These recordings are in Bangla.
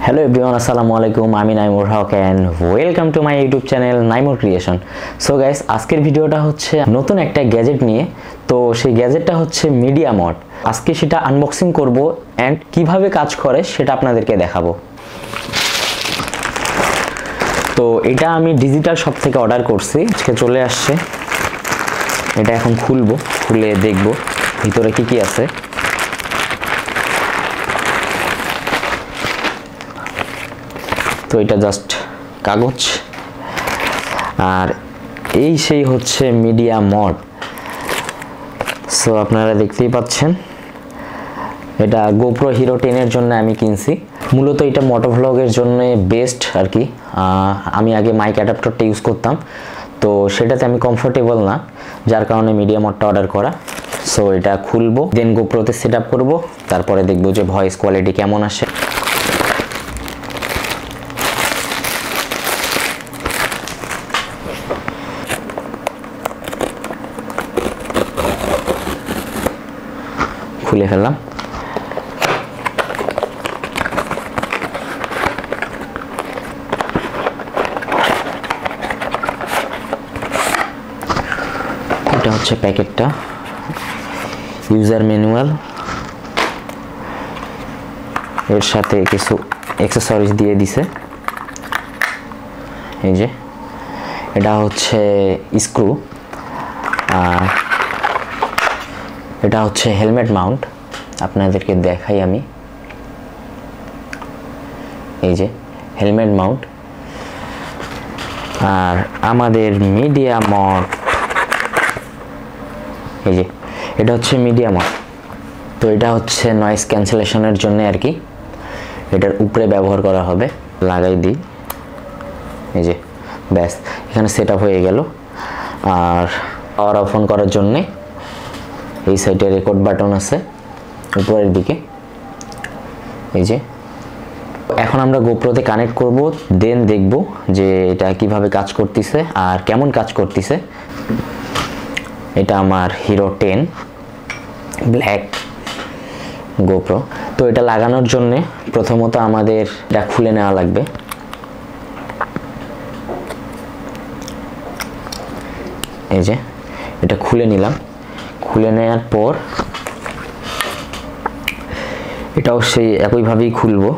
হ্যালো এভরিওয়ান, আসসালামু আলাইকুম। আমি Naimur Haque and welcome to my YouTube channel Naimur creation. So guys, আজকের ভিডিওটা হচ্ছে নতুন একটা গ্যাজেট নিয়ে। তো সেই গ্যাজেটটা হচ্ছে মিডিয়া মড। আজকে সেটা আনবক্সিং করব অ্যান্ড কিভাবে কাজ করে সেটা আপনাদেরকে দেখাবো। তো এটা আমি ডিজিটাল শপ থেকে অর্ডার করছি, আজকে চলে আসছে। এটা এখন খুলবো, খুলে দেখব ভিতরে কি কি আছে। তো এটা জাস্ট কাগজ, আর এই সেই হচ্ছে মিডিয়া মড। সো আপনারা দেখতেই পাচ্ছেন, এটা গোপ্রো হিরো 10 এর জন্য আমি কিনছি। মূলত এটা মোটোভ্লগের জন্য বেস্ট আর কি। আমি আগে মাইক অ্যাডাপ্টারটা ইউজ করতাম, তো সেটাতে আমি কমফোর্টেবল না, যার কারণে মিডিয়া মডটা অর্ডার করা। সো এটা খুলবো, দেন গোপ্রোতে সেট আপ করবো, তারপরে দেখবো যে ভয়েস কোয়ালিটি কেমন আসে। খুলে ফেললাম। এটা হচ্ছে প্যাকেটটা, ইউজার ম্যানুয়াল, এর সাথে কিছু অ্যাক্সেসরিজ দিয়ে দিছে। এই যে এটা হচ্ছে স্ক্রু, আর এটা হচ্ছে হেলমেট মাউন্ট। আপনাদেরকে দেখাই আমি, এই যে হেলমেট মাউন্ট। আর আমাদের মিডিয়া মড, এই যে এটা হচ্ছে মিডিয়া মড। তো এটা হচ্ছে নয়েজ ক্যান্সেলেশনের জন্য আর কি, এটার উপরে ব্যবহার করা হবে। লাগাই দিই, এই যে ব্যাস, এখানে সেট আপ হয়ে গেল। আর পাওয়ার অফ অন করার জন্যে এই সাইডে রেকর্ড বাটন আছে উপরের দিকে। এই যে এখন আমরা গোপ্রোতে কানেক্ট করব, দেন দেখব যে এটা কিভাবে কাজ করতেছে আর কেমন কাজ করতেছে। এটা আমার হিরো 10 ব্ল্যাক গোপ্রো। তো এটা লাগানোর জন্য প্রথমত আমাদের এটা খুলে নেওয়া লাগবে। এই যে এটা খুলে নিলাম। খুলে নেওয়ার পর এটাও সেই একইভাবেই খুলবো।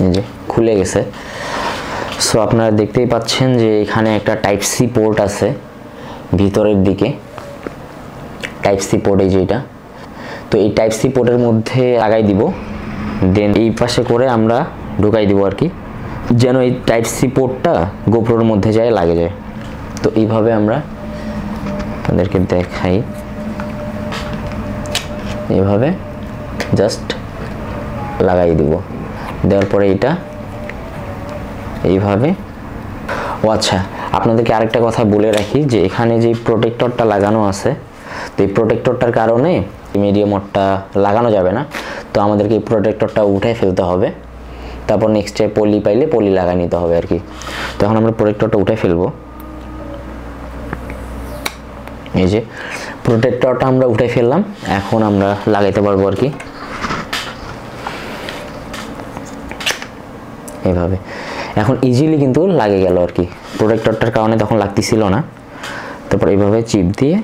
এই যে খুলে গেছে। সো আপনারা দেখতেই পাচ্ছেন যে এখানে একটা টাইপ সি পোর্ট আছে ভিতরের দিকে, টাইপ সি পোর্ট, এই যে এটা। তো এই টাইপ সি পোর্টের মধ্যে লাগাই দিব, দেন এই পাশে করে আমরা ঢুকাই দিব আর কি, যেন এই টাইপ সি পোর্টটা গোপ্রোর মধ্যে যায়, লাগে যায়। তো এইভাবে আমরা তাদেরকে দেখাই, এইভাবে জাস্ট লাগাই দিব। দেওয়ার পরে এটা এইভাবে। ও আচ্ছা, আপনাদেরকে আরেকটা কথা বলে রাখি যে এখানে যে প্রোটেক্টরটা লাগানো আছে, তো এই প্রোটেক্টরটার কারণে মিডিয়া মডটা লাগানো যাবে না। তো আমাদেরকে এই প্রোটেক্টরটা উঠে ফেলতে হবে, তারপর নেক্সটে পলি পাইলে পলি লাগা নিতে হবে আর কি। তো এখন আমরা প্রোটেক্টরটা উঠে ফেলবো। এই যে প্রোটেক্টরটা আমরা উঠে ফেললাম, এখন আমরা লাগাইতে পারবো আর কি, এইভাবে। এখন ইজিলি কিন্তু লাগে গেল আর কি, প্রোটেক্টরটার কারণে তখন লাগতেছিল না। তারপর এইভাবে চিপ দিয়ে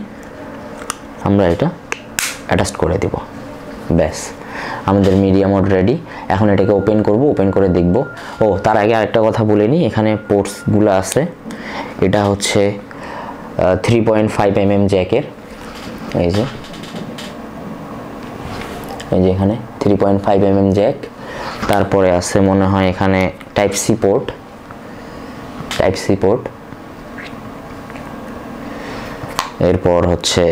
আমরা এটা অ্যাটাচ করে দেব, ব্যাস আমাদের মিডিয়া মড রেডি। এখন এটাকে ওপেন করব, ওপেন করে দেখব। ও তার আগে আরেকটা কথা বলে নিই, এখানে পোর্টসগুলো আছে। এটা হচ্ছে 3.5 mm জ্যাকের, এই যে এখানে 3.5 mm জ্যাক। তারপরে আছে মনে হয় এখানে টাইপ সি পোর্ট, এরপর হচ্ছে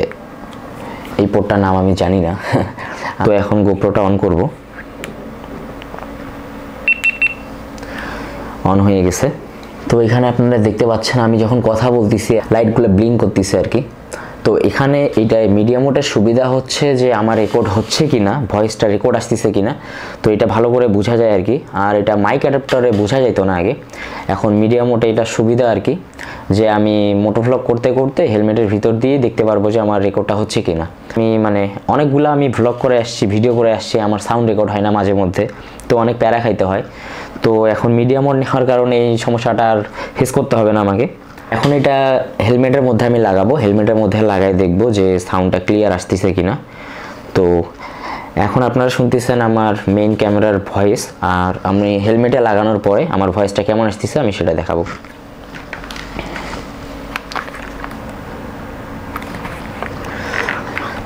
এই পোর্টটার নাম আমি জানি না। তো এখন গোপ্রোটা অন করব। অন হয়ে গেছে। তো এখানে আপনারা দেখতে পাচ্ছেন আমি যখন কথা বলতেছি লাইটগুলো ব্লিঙ্ক করতেছে আর কি। তো এখানে এইটা মিডিয়া মোডের সুবিধা হচ্ছে যে আমার রেকর্ড হচ্ছে কিনা, ভয়েসটা রেকর্ড আসতেছে কিনা, তো এটা ভালো করে বোঝা যায় আর কি। আর এটা মাইক অ্যাডাপ্টারে বোঝা যেত না আগে, এখন মিডিয়া মোডে এটা সুবিধা আর কি, যে আমি মোটোভ্লগ করতে করতে হেলমেটের ভিতর দিয়ে দেখতে পারবো যে আমার রেকর্ডটা হচ্ছে কিনা। আমি মানে অনেকগুলো আমি ভ্লগ করে আসছি, ভিডিও করে আসছি, আমার সাউন্ড রেকর্ড হয় না মাঝে মধ্যে, তো অনেক প্যারা খাইতে হয়। তো এখন মিডিয়া মোড নেওয়ার কারণে এই সমস্যাটা আর ফেস করতে হবে না আমাকে। এখন এটা হেলমেটের মধ্যে আমি লাগাবো, হেলমেটের মধ্যে লাগাই দেখবো যে সাউন্ডটা ক্লিয়ার আসতেছে কিনা। তো এখন আপনারা শুনতেছেন আমার মেইন ক্যামেরার ভয়েস, আর আমি হেলমেটে লাগানোর পরে আমার ভয়েসটা কেমন আসতেছে আমি সেটা দেখাবো।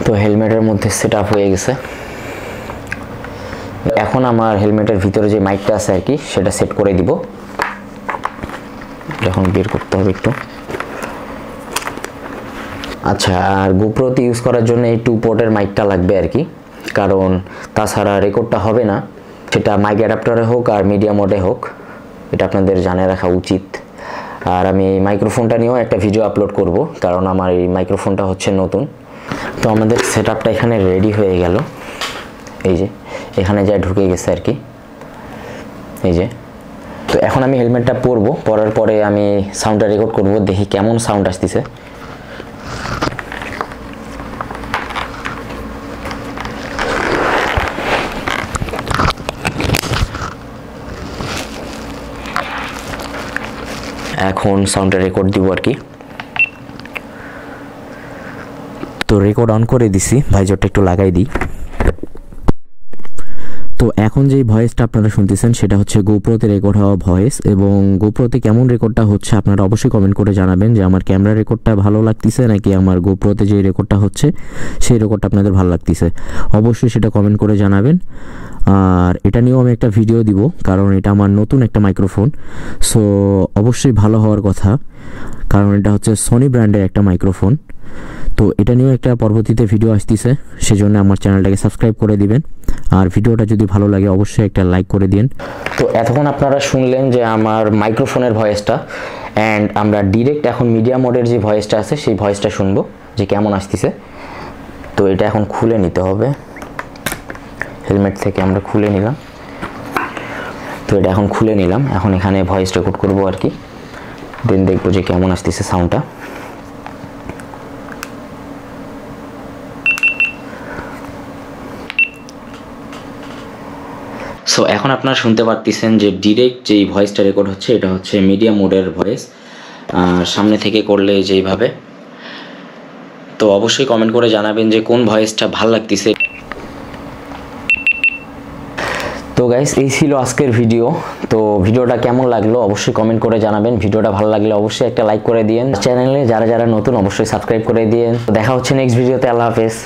তো হেলমেটের মধ্যে সেট আপ হয়ে গেছে। এখন আমার হেলমেটের ভিতরে যে মাইকটা আছে আর কি সেটা সেট করে দিব। এখন বের করতে হবে একটু। আচ্ছা, আর গোপ্রোতে ইউজ করার জন্য এই 2 পোর্টের মাইকটা লাগবে আর কি, কারণ তাছাড়া রেকর্ডটা হবে না, সেটা মাইক অ্যাডাপ্টারে হোক আর মিডিয়া মোডে হোক, এটা আপনাদের জানে রাখা উচিত। আর আমি এই মাইক্রোফোনটা নিয়েও একটা ভিডিও আপলোড করব, কারণ আমার এই মাইক্রোফোনটা হচ্ছে নতুন। তো আমাদের সেটআপটা এখানে রেডি হয়ে গেল, এই যে এখানে যা ঢুকে গেছে আর কি, এই যে। তো এখন আমি হেলমেটটা পরবো, পরার পরে আমি সাউন্ডটা রেকর্ড করব, দেখি কেমন সাউন্ড আসতেছে। এখন সাউন্ডটা রেকর্ড দিব আর কি। তো রেকর্ড অন করে দিছি, ভাইজরটা একটু লাগাই দিই। তো এখন যেই ভয়েসটা আপনারা শুনতেছেন সেটা হচ্ছে গোপ্রোতে রেকর্ড হওয়া ভয়েস, এবং গোপ্রোতে কেমন রেকর্ডটা হচ্ছে আপনারা অবশ্যই কমেন্ট করে জানাবেন যে আমার ক্যামেরা রেকর্ডটা ভালো লাগতেছে নাকি আমার গোপ্রোতে যে রেকর্ডটা হচ্ছে সেই রেকর্ডটা আপনাদের ভালো লাগতেছে, অবশ্যই সেটা কমেন্ট করে জানাবেন। আর এটা নিয়েও আমি একটা ভিডিও দিব, কারণ এটা আমার নতুন একটা মাইক্রোফোন, সো অবশ্যই ভালো হওয়ার কথা, কারণ এটা হচ্ছে সোনি ব্র্যান্ডের একটা মাইক্রোফোন। তো এটা নিয়েও একটা পরবর্তীতে ভিডিও আসতেছে, সেজন্য আমার চ্যানেলটাকে সাবস্ক্রাইব করে দিবেন, আর ভিডিওটা যদি ভালো লাগে অবশ্যই একটা লাইক করে দিন। তো এতক্ষণ আপনারা শুনলেন যে আমার মাইক্রোফোনের ভয়েসটা, অ্যান্ড আমরা ডিরেক্ট এখন মিডিয়া মোডের যে ভয়েসটা আছে সেই ভয়েসটা শুনবো যে কেমন আসতেছে। তো এটা এখন খুলে নিতে হবে, হেলমেট থেকে আমরা খুলে নিলাম। তো এটা এখন খুলে নিলাম, এখন এখানে ভয়েস রেকর্ড করবো আর কি, দেন দেখবো যে কেমন আসতেছে সাউন্ডটা। সো এখন আপনারা শুনতে পারতেছেন যে ডিরেক্ট যেই ভয়েসটা রেকর্ড হচ্ছে এটা হচ্ছে মিডিয়া মোডের ভয়েস, আর সামনে থেকে করলে যেইভাবে। তো অবশ্যই কমেন্ট করে জানাবেন যে কোন ভয়েসটা ভালো লাগতেছে। তো গাইস, এই ছিল আজকের ভিডিও। তো ভিডিওটা কেমন লাগলো অবশ্যই কমেন্ট করে জানাবেন, ভিডিওটা ভালো লাগলে অবশ্যই একটা লাইক করে দিন, চ্যানেলে যারা যারা নতুন অবশ্যই সাবস্ক্রাইব করে দিন। দেখা হচ্ছে নেক্সট ভিডিওতে, আল্লাহ হাফেজ।